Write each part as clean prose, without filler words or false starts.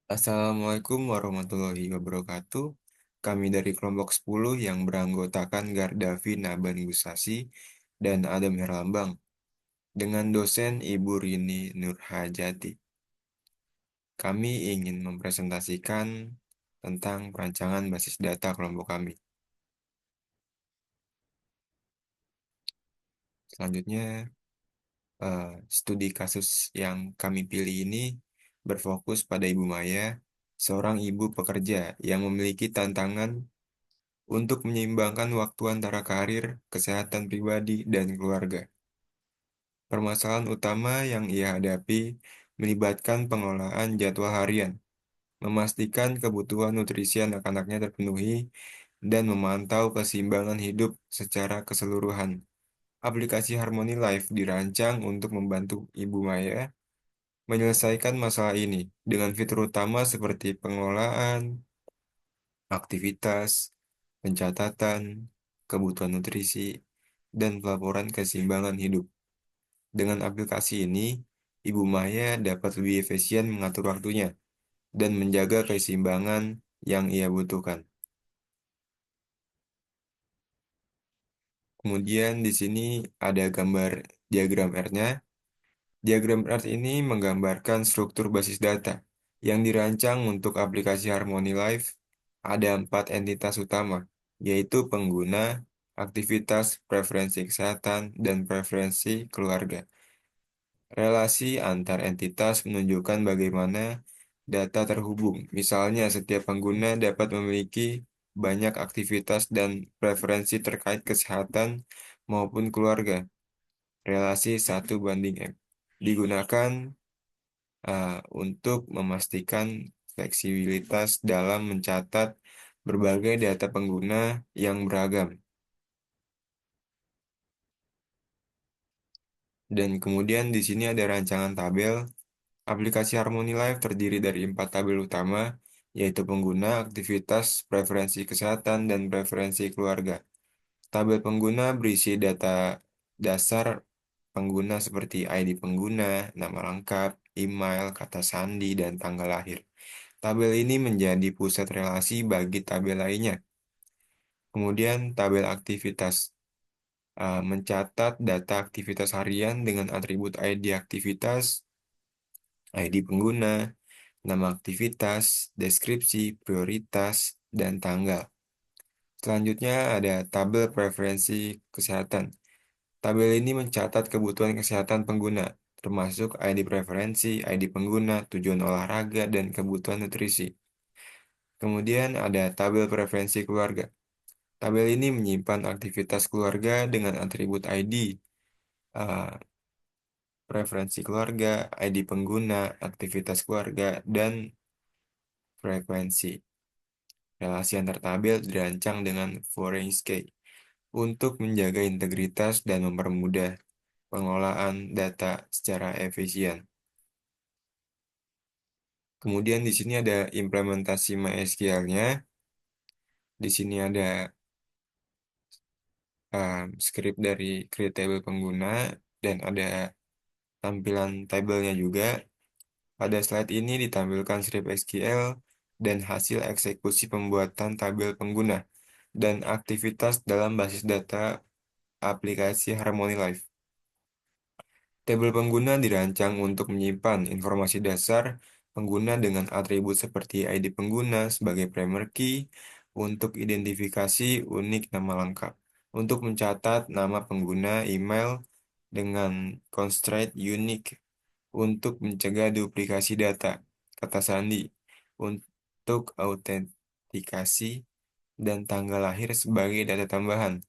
Assalamualaikum warahmatullahi wabarakatuh. Kami dari kelompok 10 yang beranggotakan Gardafi Naban Gusasi dan Adam Herlambang dengan dosen Ibu Rini Nurhajati. Kami ingin mempresentasikan tentang perancangan basis data kelompok kami. Selanjutnya, studi kasus yang kami pilih ini berfokus pada Ibu Maya, seorang ibu pekerja yang memiliki tantangan untuk menyeimbangkan waktu antara karir, kesehatan pribadi, dan keluarga. Permasalahan utama yang ia hadapi melibatkan pengelolaan jadwal harian, memastikan kebutuhan nutrisi anak-anaknya terpenuhi, dan memantau keseimbangan hidup secara keseluruhan. Aplikasi Harmony Life dirancang untuk membantu Ibu Maya menyelesaikan masalah ini dengan fitur utama seperti pengelolaan, aktivitas, pencatatan, kebutuhan nutrisi, dan pelaporan keseimbangan hidup. Dengan aplikasi ini, Ibu Maya dapat lebih efisien mengatur waktunya dan menjaga keseimbangan yang ia butuhkan. Kemudian di sini ada gambar diagram R-nya. Diagram R ini menggambarkan struktur basis data yang dirancang untuk aplikasi Harmony Life. Ada 4 entitas utama, yaitu pengguna, aktivitas, preferensi kesehatan, dan preferensi keluarga. Relasi antar entitas menunjukkan bagaimana data terhubung. Misalnya, setiap pengguna dapat memiliki banyak aktivitas dan preferensi terkait kesehatan maupun keluarga. Relasi 1:M digunakan untuk memastikan fleksibilitas dalam mencatat berbagai data pengguna yang beragam. Dan kemudian di sini ada rancangan tabel. Aplikasi Harmony Life terdiri dari 4 tabel utama, yaitu pengguna, aktivitas, preferensi kesehatan, dan preferensi keluarga. Tabel pengguna berisi data dasar pengguna seperti ID pengguna, nama lengkap, email, kata sandi, dan tanggal lahir. Tabel ini menjadi pusat relasi bagi tabel lainnya. Kemudian tabel aktivitas mencatat data aktivitas harian dengan atribut ID aktivitas, ID pengguna, nama aktivitas, deskripsi, prioritas, dan tanggal. Selanjutnya ada tabel preferensi kesehatan. Tabel ini mencatat kebutuhan kesehatan pengguna, termasuk ID preferensi, ID pengguna, tujuan olahraga, dan kebutuhan nutrisi. Kemudian ada tabel preferensi keluarga. Tabel ini menyimpan aktivitas keluarga dengan atribut ID, eh, preferensi keluarga, ID pengguna, aktivitas keluarga, dan frekuensi. Relasi antar tabel dirancang dengan foreign key untuk menjaga integritas dan mempermudah pengelolaan data secara efisien. Kemudian di sini ada implementasi MySQL-nya. Di sini ada script dari create table pengguna dan ada tampilan tabelnya juga. Pada slide ini ditampilkan script SQL dan hasil eksekusi pembuatan tabel pengguna dan aktivitas dalam basis data aplikasi Harmony Life. Tabel pengguna dirancang untuk menyimpan informasi dasar pengguna dengan atribut seperti ID pengguna sebagai primary key untuk identifikasi unik nama lengkap, untuk mencatat nama pengguna email dengan constraint unique, untuk mencegah duplikasi data, kata sandi, untuk autentikasi, dan tanggal lahir sebagai data tambahan.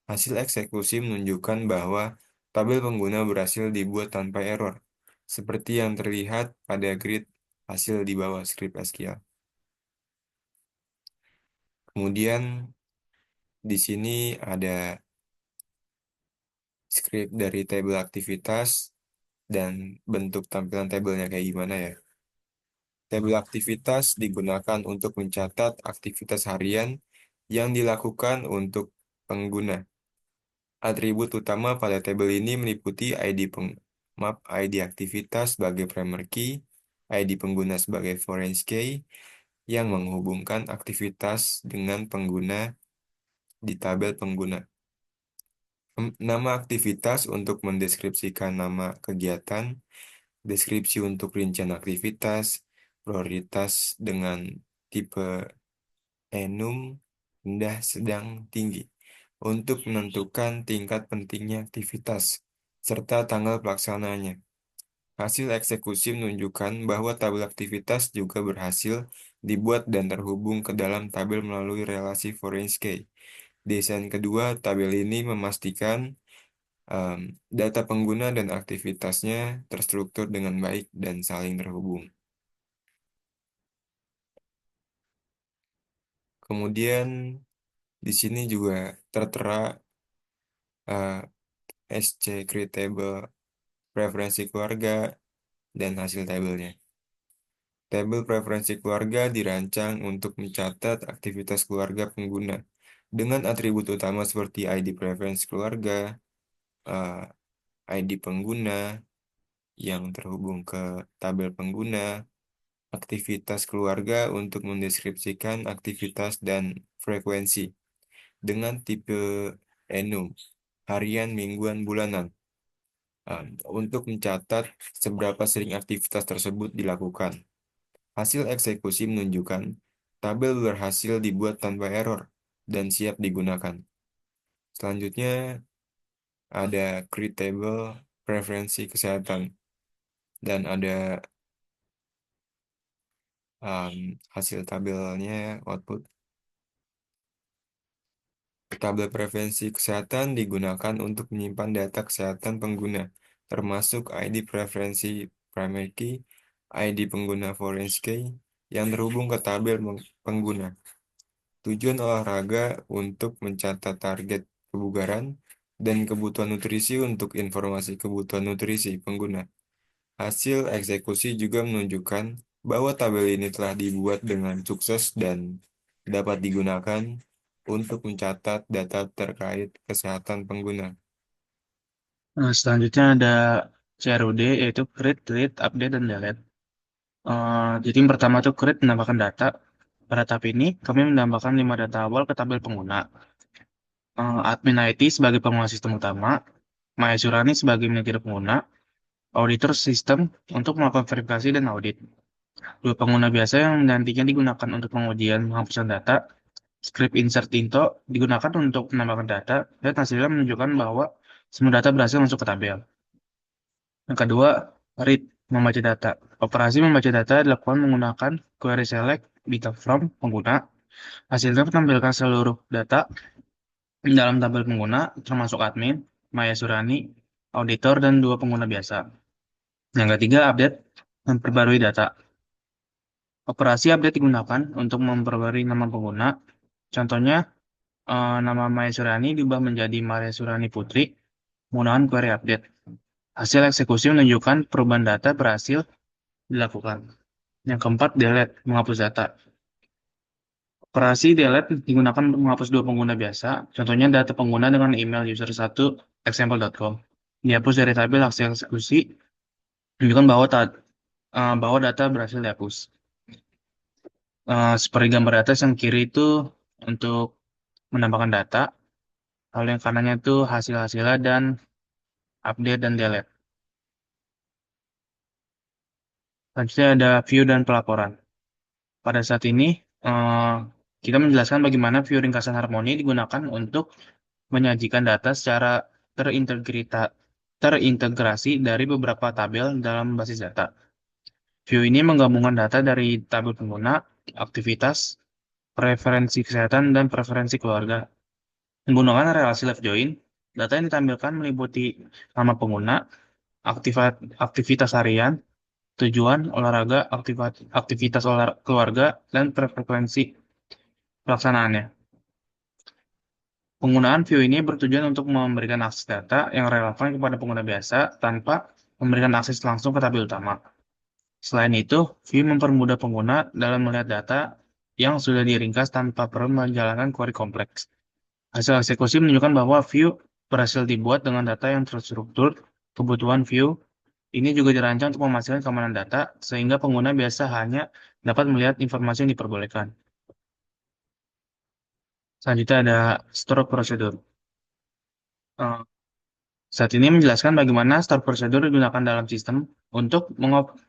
Hasil eksekusi menunjukkan bahwa tabel pengguna berhasil dibuat tanpa error, seperti yang terlihat pada grid hasil di bawah script SQL. Kemudian di sini ada script dari tabel aktivitas dan bentuk tampilan tabelnya kayak gimana ya. Tabel aktivitas digunakan untuk mencatat aktivitas harian yang dilakukan untuk pengguna. Atribut utama pada tabel ini meliputi ID ID aktivitas sebagai primary key, ID pengguna sebagai foreign key yang menghubungkan aktivitas dengan pengguna di tabel pengguna. Nama aktivitas untuk mendeskripsikan nama kegiatan, deskripsi untuk rincian aktivitas, prioritas dengan tipe enum, rendah, sedang, tinggi, untuk menentukan tingkat pentingnya aktivitas, serta tanggal pelaksanaannya. Hasil eksekusi menunjukkan bahwa tabel aktivitas juga berhasil dibuat dan terhubung ke dalam tabel melalui relasi foreign key. Desain kedua tabel ini memastikan data pengguna dan aktivitasnya terstruktur dengan baik dan saling terhubung. Kemudian di sini juga tertera eh, SC create table preferensi keluarga dan hasil tabelnya. Tabel preferensi keluarga dirancang untuk mencatat aktivitas keluarga pengguna dengan atribut utama seperti ID preferensi keluarga, eh, ID pengguna yang terhubung ke tabel pengguna, aktivitas keluarga untuk mendeskripsikan aktivitas dan frekuensi dengan tipe enum, harian, mingguan, bulanan, untuk mencatat seberapa sering aktivitas tersebut dilakukan. Hasil eksekusi menunjukkan tabel berhasil dibuat tanpa error dan siap digunakan. Selanjutnya ada create table preferensi kesehatan dan ada hasil tabelnya output. Tabel preferensi kesehatan digunakan untuk menyimpan data kesehatan pengguna, termasuk ID preferensi primary key, ID pengguna foreign key, yang terhubung ke tabel pengguna. Tujuan olahraga untuk mencatat target kebugaran dan kebutuhan nutrisi untuk informasi kebutuhan nutrisi pengguna. Hasil eksekusi juga menunjukkan bahwa tabel ini telah dibuat dengan sukses dan dapat digunakan untuk mencatat data terkait kesehatan pengguna. Nah, selanjutnya ada CRUD, yaitu create, delete, update, dan delete. Jadi yang pertama itu create menambahkan data. Pada tahap ini, kami menambahkan 5 data awal ke tabel pengguna. Admin IT sebagai pengguna sistem utama, Maya Surani sebagai manajer pengguna, auditor sistem untuk melakukan verifikasi dan audit. Dua pengguna biasa yang nantinya digunakan untuk pengujian penghapusan data, script insert into digunakan untuk menambahkan data, dan hasilnya menunjukkan bahwa semua data berhasil masuk ke tabel. Yang kedua, read, membaca data. Operasi membaca data dilakukan menggunakan query select data from pengguna. Hasilnya menampilkan seluruh data dalam tabel pengguna, termasuk admin, Maya Surani, auditor, dan dua pengguna biasa. Yang ketiga, update, memperbarui data. Operasi update digunakan untuk memperbarui nama pengguna. Contohnya, nama Maya Surani diubah menjadi Maria Surani Putri menggunakan query update. Hasil eksekusi menunjukkan perubahan data berhasil dilakukan. Yang keempat, delete, menghapus data. Operasi delete digunakan untuk menghapus dua pengguna biasa, contohnya data pengguna dengan email user1example.com. Dihapus dari tabel hasil eksekusi, menunjukkan bahwa data berhasil dihapus. Seperti gambar data yang kiri itu untuk menambahkan data, lalu yang kanannya itu hasil-hasilnya dan update dan delete. Selanjutnya ada view dan pelaporan. Pada saat ini, eh, kita menjelaskan bagaimana view ringkasan harmoni digunakan untuk menyajikan data secara terintegrasi dari beberapa tabel dalam basis data. View ini menggabungkan data dari tabel pengguna, aktivitas, preferensi kesehatan, dan preferensi keluarga. Menggunakan relasi left join, data yang ditampilkan meliputi nama pengguna, aktivitas harian, tujuan, olahraga, aktivitas keluarga, dan frekuensi pelaksanaannya. Penggunaan view ini bertujuan untuk memberikan akses data yang relevan kepada pengguna biasa tanpa memberikan akses langsung ke tabel utama. Selain itu, view mempermudah pengguna dalam melihat data yang sudah diringkas tanpa perlu menjalankan query kompleks. Hasil eksekusi menunjukkan bahwa view berhasil dibuat dengan data yang terstruktur, kebutuhan view, Ini juga dirancang untuk memastikan keamanan data, sehingga pengguna biasa hanya dapat melihat informasi yang diperbolehkan. Selanjutnya ada store prosedur. Eh, Saat ini menjelaskan bagaimana store prosedur digunakan dalam sistem untuk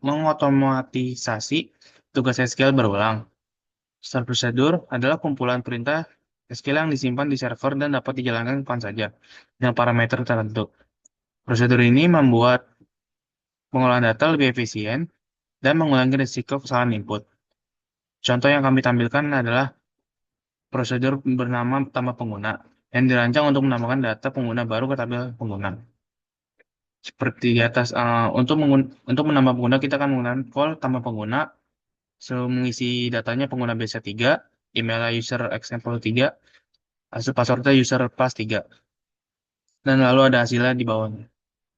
mengotomatisasi tugas SQL berulang. Store prosedur adalah kumpulan perintah SQL yang disimpan di server dan dapat dijalankan kapan saja dengan parameter tertentu. Prosedur ini membuat pengolahan data lebih efisien dan mengurangi risiko kesalahan input. Contoh yang kami tampilkan adalah prosedur bernama tambah pengguna yang dirancang untuk menambahkan data pengguna baru ke tabel pengguna. Seperti di atas, untuk menambah pengguna kita akan menggunakan call tambah pengguna, mengisi datanya pengguna biasa 3, email user example 3, hasil passwordnya user pas 3, dan lalu ada hasilnya di bawahnya.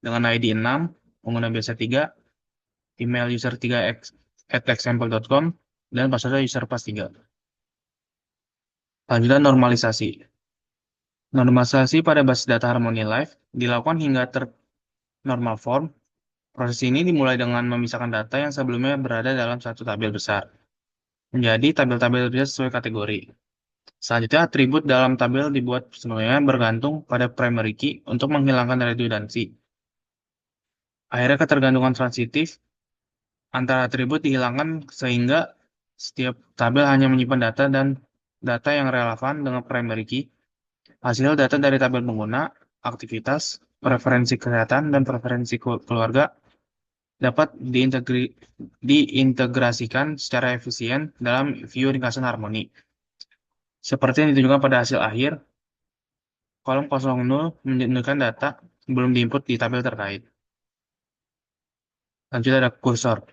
Dengan ID 6, pengguna biasa 3, email user 3 at example.com, dan passwordnya user pas 3. Lanjutan normalisasi. Normalisasi pada basis data Harmony Live dilakukan hingga normal form. Proses ini dimulai dengan memisahkan data yang sebelumnya berada dalam satu tabel besar, menjadi tabel-tabel besar sesuai kategori. Selanjutnya, atribut dalam tabel dibuat semuanya bergantung pada primary key untuk menghilangkan redundansi. Akhirnya, ketergantungan transitif antara atribut dihilangkan sehingga setiap tabel hanya menyimpan data dan data yang relevan dengan primary key. Hasil data dari tabel pengguna, aktivitas, preferensi kesehatan, dan preferensi keluarga dapat diintegrasikan secara efisien dalam view ringkasan harmoni. Seperti yang ditunjukkan pada hasil akhir, kolom 00 menunjukkan data belum diinput di tabel terkait. Lanjut ada kursor.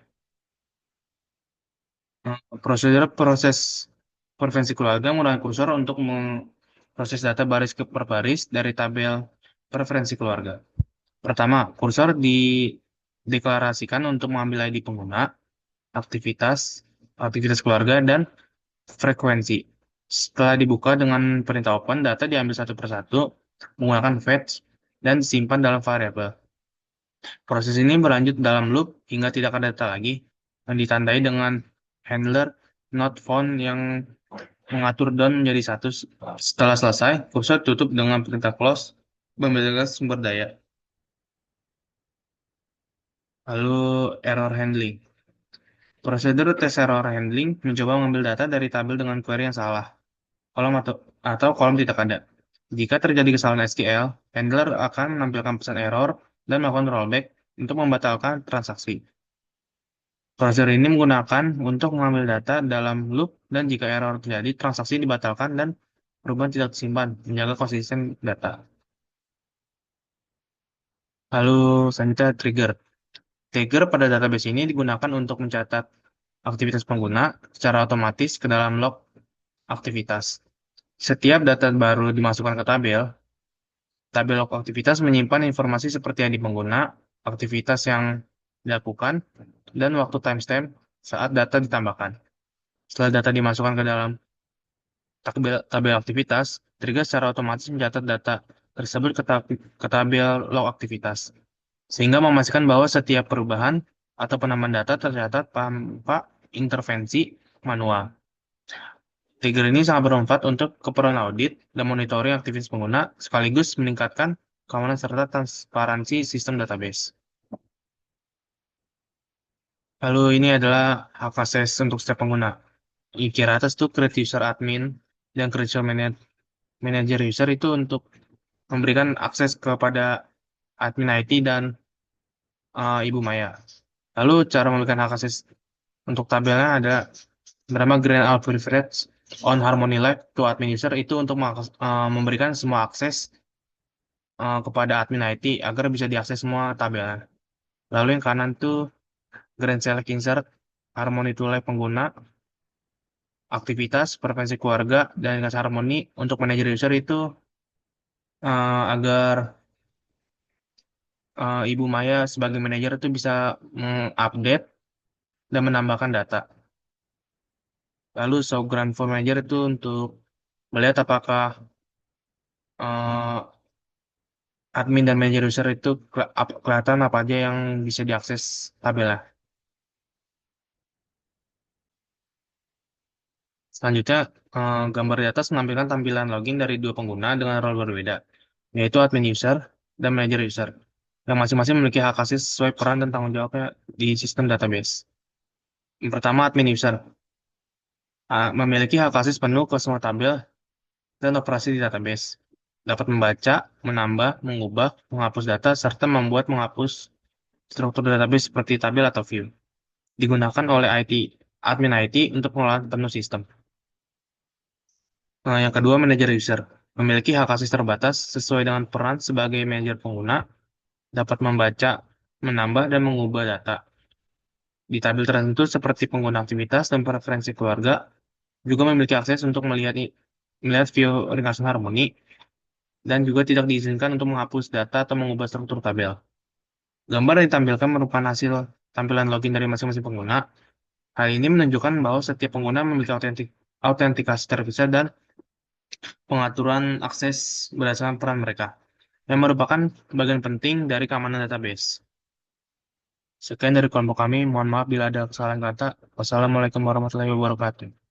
Prosedur proses preferensi keluarga menggunakan kursor untuk memproses data baris ke per baris dari tabel preferensi keluarga. Pertama, kursor dideklarasikan untuk mengambil ID pengguna, aktivitas, aktivitas keluarga, dan frekuensi. Setelah dibuka dengan perintah open, data diambil satu persatu menggunakan fetch dan disimpan dalam variabel. Proses ini berlanjut dalam loop hingga tidak ada data lagi, yang ditandai dengan handler not found yang mengatur down menjadi satu. Setelah selesai, kursor tutup dengan perintah close, membebaskan sumber daya. Lalu error handling. Prosedur tes error handling mencoba mengambil data dari tabel dengan query yang salah, kolom atau kolom tidak ada. Jika terjadi kesalahan SQL, handler akan menampilkan pesan error dan melakukan rollback untuk membatalkan transaksi. Prosedur ini menggunakan untuk mengambil data dalam loop dan jika error terjadi, transaksi dibatalkan dan perubahan tidak disimpan, menjaga konsisten data. Lalu selanjutnya trigger. Trigger pada database ini digunakan untuk mencatat aktivitas pengguna secara otomatis ke dalam log aktivitas. Setiap data baru dimasukkan ke tabel, tabel log aktivitas menyimpan informasi seperti yang di pengguna, aktivitas yang dilakukan, dan waktu timestamp saat data ditambahkan. Setelah data dimasukkan ke dalam tabel aktivitas, trigger secara otomatis mencatat data tersebut ke tabel log aktivitas, sehingga memastikan bahwa setiap perubahan atau penambahan data tercatat tanpa intervensi manual. Trigger ini sangat bermanfaat untuk keperluan audit dan monitoring aktivitas pengguna, sekaligus meningkatkan keamanan serta transparansi sistem database. Lalu ini adalah hak akses untuk setiap pengguna. Di kiri atas tuh create user admin dan create user manager user itu untuk memberikan akses kepada admin IT dan Ibu Maya. Lalu cara memberikan hak akses untuk tabelnya ada bernama Grant All Privilege on Harmony Live to admin user itu untuk memberikan semua akses kepada admin IT agar bisa diakses semua tabelnya. Lalu yang kanan tuh Grant Select Insert Harmony to Live pengguna, aktivitas, preferensi keluarga, dan ringkas harmoni untuk manajer user itu agar Ibu Maya sebagai manajer itu bisa mengupdate dan menambahkan data. Lalu show grant for manager itu untuk melihat apakah eh, admin dan manager user itu kelihatan apa aja yang bisa diakses tabelnya. Selanjutnya, gambar di atas menampilkan tampilan login dari dua pengguna dengan role berbeda, yaitu admin user dan manager user, yang masing-masing memiliki hak asasi sesuai peran dan tanggung jawabnya di sistem database. Yang pertama, admin user memiliki hak akses penuh ke semua tabel dan operasi di database. Dapat membaca, menambah, mengubah, menghapus data, serta membuat menghapus struktur database seperti tabel atau view. Digunakan oleh admin IT untuk pengelolaan penuh sistem. Nah, yang kedua, manajer user. Memiliki hak akses terbatas sesuai dengan peran sebagai manajer pengguna, dapat membaca, menambah, dan mengubah data. Di tabel tertentu seperti pengguna aktivitas dan preferensi keluarga, juga memiliki akses untuk melihat view ringkasan harmoni, dan juga tidak diizinkan untuk menghapus data atau mengubah struktur tabel. Gambar yang ditampilkan merupakan hasil tampilan login dari masing-masing pengguna. Hal ini menunjukkan bahwa setiap pengguna memiliki autentikasi terpisah dan pengaturan akses berdasarkan peran mereka, yang merupakan bagian penting dari keamanan database. Sekian dari kelompok kami, mohon maaf bila ada kesalahan kata. Wassalamualaikum warahmatullahi wabarakatuh.